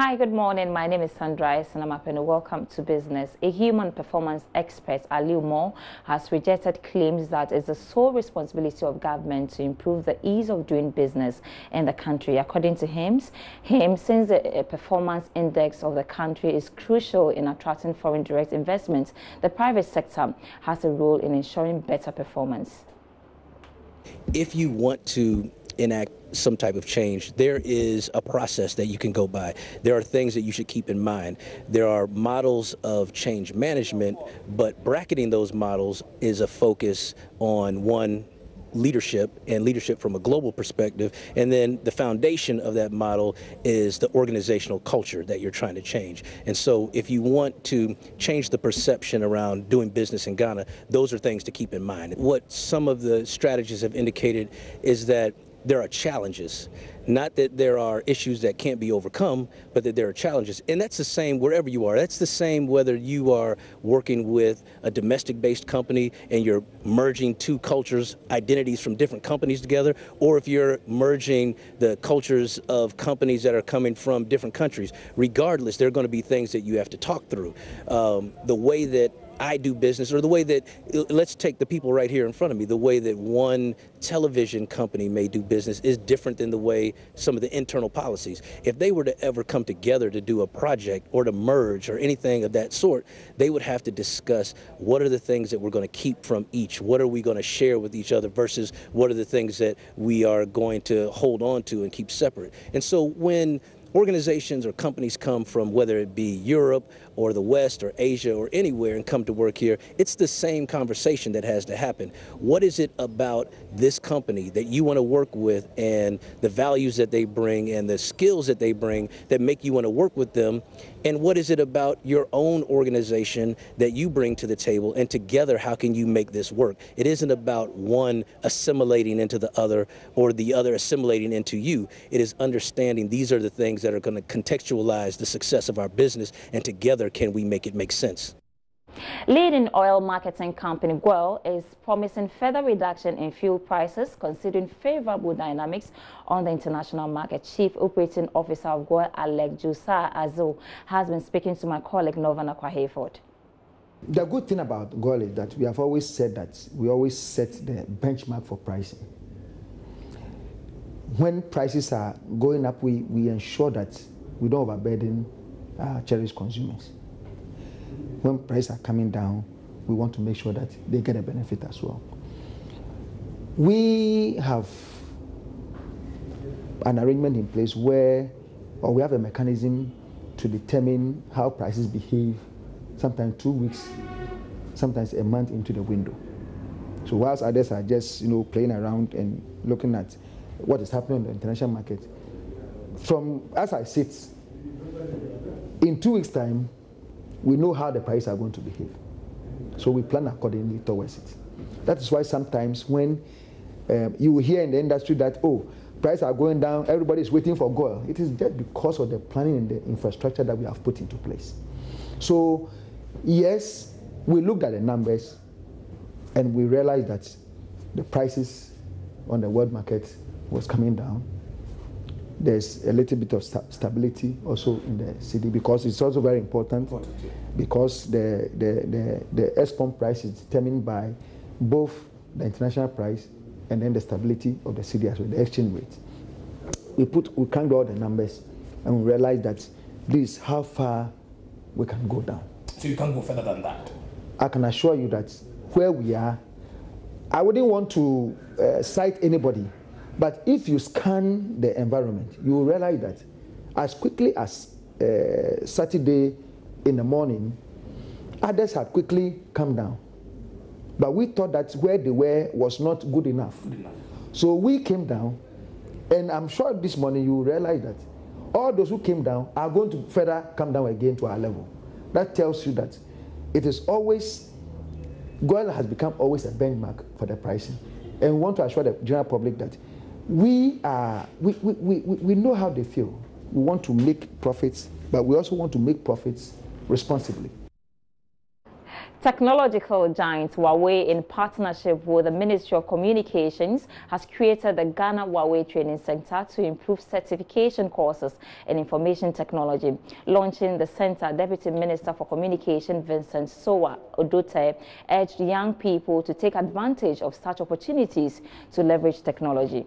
Hi, good morning. My name is Sandra and welcome to Business. A human performance expert, Aliu Mo, has rejected claims that it's the sole responsibility of government to improve the ease of doing business in the country. According to him, since the performance index of the country is crucial in attracting foreign direct investment, the private sector has a role in ensuring better performance. If you want to enact some type of change, there is a process that you can go by. There are things that you should keep in mind. There are models of change management, but bracketing those models is a focus on one, leadership, and leadership from a global perspective, and then the foundation of that model is the organizational culture that you're trying to change. And so if you want to change the perception around doing business in Ghana, those are things to keep in mind. What some of the strategists have indicated is that there are challenges, not that there are issues that can't be overcome, but that there are challenges. And that's the same wherever you are. That's the same whether you are working with a domestic-based company and you're merging two cultures, identities from different companies together, or if you're merging the cultures of companies that are coming from different countries. Regardless, there are going to be things that you have to talk through. The way that I do business, or the way that, let's take the people right here in front of me, the way that one television company may do business is different than the way some of the internal policies. If they were to ever come together to do a project or to merge or anything of that sort, they would have to discuss what are the things that we're going to keep from each, what are we going to share with each other versus what are the things that we are going to hold on to and keep separate. And so when organizations or companies come from whether it be Europe or the West or Asia or anywhere and come to work here, it's the same conversation that has to happen. What is it about this company that you want to work with and the values that they bring and the skills that they bring that make you want to work with them? And what is it about your own organization that you bring to the table? And together, how can you make this work? It isn't about one assimilating into the other or the other assimilating into you. It is understanding these are the things that are going to contextualize the success of our business, and together can we make it make sense. Leading oil marketing company GOIL is promising further reduction in fuel prices considering favorable dynamics on the international market. Chief Operating Officer of GOIL, Alec Jusa Azo, has been speaking to my colleague Novana Kwaheford. The good thing about GOIL is that we have always said that we always set the benchmark for pricing. When prices are going up, we ensure that we don't overburden cherished consumers. When prices are coming down, we want to make sure that they get a benefit as well. We have an arrangement in place where, or we have a mechanism to determine how prices behave, sometimes 2 weeks, sometimes a month into the window. So whilst others are just playing around and looking at what is happening in the international market, from as I sit, in 2 weeks' time, we know how the prices are going to behave. So we plan accordingly towards it. That is why sometimes when you will hear in the industry that, oh, prices are going down, everybody is waiting for GOIL, it is just because of the planning and the infrastructure that we have put into place. So yes, we looked at the numbers and we realized that the prices on the world market was coming down. There's a little bit of stability also in the city, because it's also very important because the export price is determined by both the international price and then the stability of the city as well, the exchange rate. We count all the numbers and we realize that this is how far we can go down. So you can't go further than that? I can assure you that where we are, I wouldn't want to cite anybody, but if you scan the environment, you will realize that as quickly as Saturday in the morning, others had quickly come down. But we thought that where they were was not good enough. So we came down, and I'm sure this morning you will realize that all those who came down are going to further come down again to our level. That tells you that it is always, GOIL has become always a benchmark for the pricing. And we want to assure the general public that we know how they feel. We want to make profits, but we also want to make profits responsibly. Technological giant Huawei, in partnership with the Ministry of Communications, has created the Ghana Huawei Training Center to improve certification courses in information technology. Launching the center, Deputy Minister for Communication Vincent Sowa Odote urged young people to take advantage of such opportunities to leverage technology.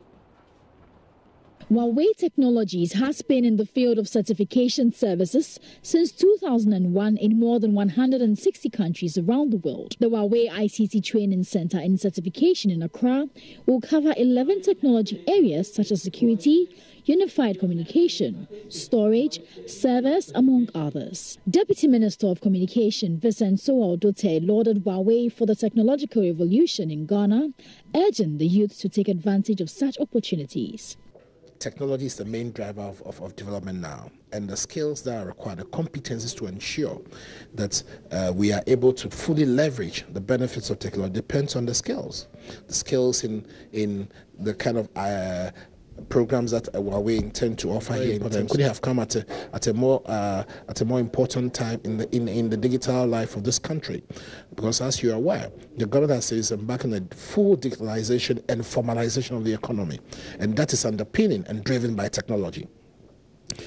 Huawei Technologies has been in the field of certification services since 2001 in more than 160 countries around the world. The Huawei ICT Training Center in Certification in Accra will cover 11 technology areas such as security, unified communication, storage, servers, among others. Deputy Minister of Communication Vincent Sowa Odote lauded Huawei for the technological revolution in Ghana, urging the youth to take advantage of such opportunities. Technology is the main driver of development now, and the skills that are required, the competencies to ensure that we are able to fully leverage the benefits of technology depends on the skills. The skills in the kind of programs that Huawei intend to offer here could have come at a more important time in the digital life of this country, because as you are aware, the government is embarking on a full digitalization and formalization of the economy, and that is underpinning and driven by technology.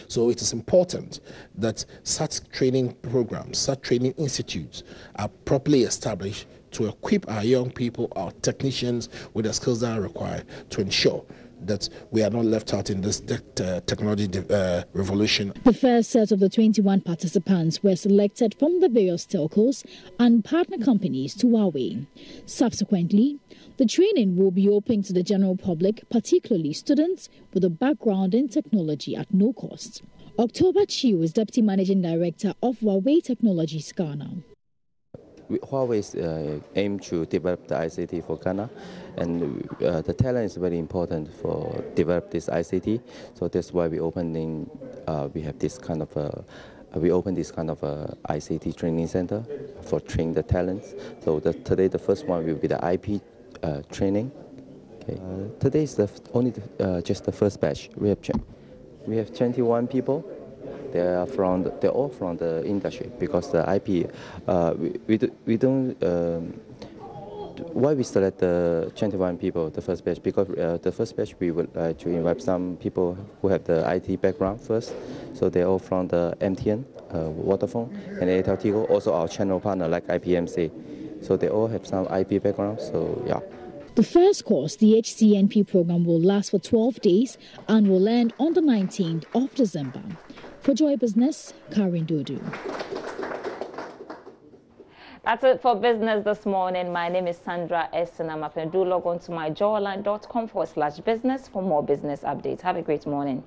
So it is important that such training programs, such training institutes are properly established to equip our young people, our technicians, with the skills that are required to ensure that we are not left out in this technology revolution. The first set of the 21 participants were selected from the various telcos and partner companies to Huawei. Subsequently, the training will be open to the general public, particularly students with a background in technology at no cost. October Chiu is Deputy Managing Director of Huawei Technologies Ghana. Huawei aim to develop the ICT for Ghana, and the talent is very important for develop this ICT. So that's why we have this kind of we open this kind of ICT training center for training the talents. So today the first one will be the IP training. Okay. Today is just the first batch. We have 21 people. They're all from the industry, because the IP we don't. Why we select the 21 people, the first batch? Because the first batch we would like to invite some people who have the IT background first. So they're all from the MTN, Vodafone, and Airtel Tigo, also our channel partner like IPMC. So they all have some IP background. So yeah. The first course, the HCNP program, will last for 12 days and will end on the 19th of December. For Joy Business, Karen Dodu. That's it for business this morning. My name is Sandra Esenamapen. Do log on to myjawline.com/business for more business updates. Have a great morning.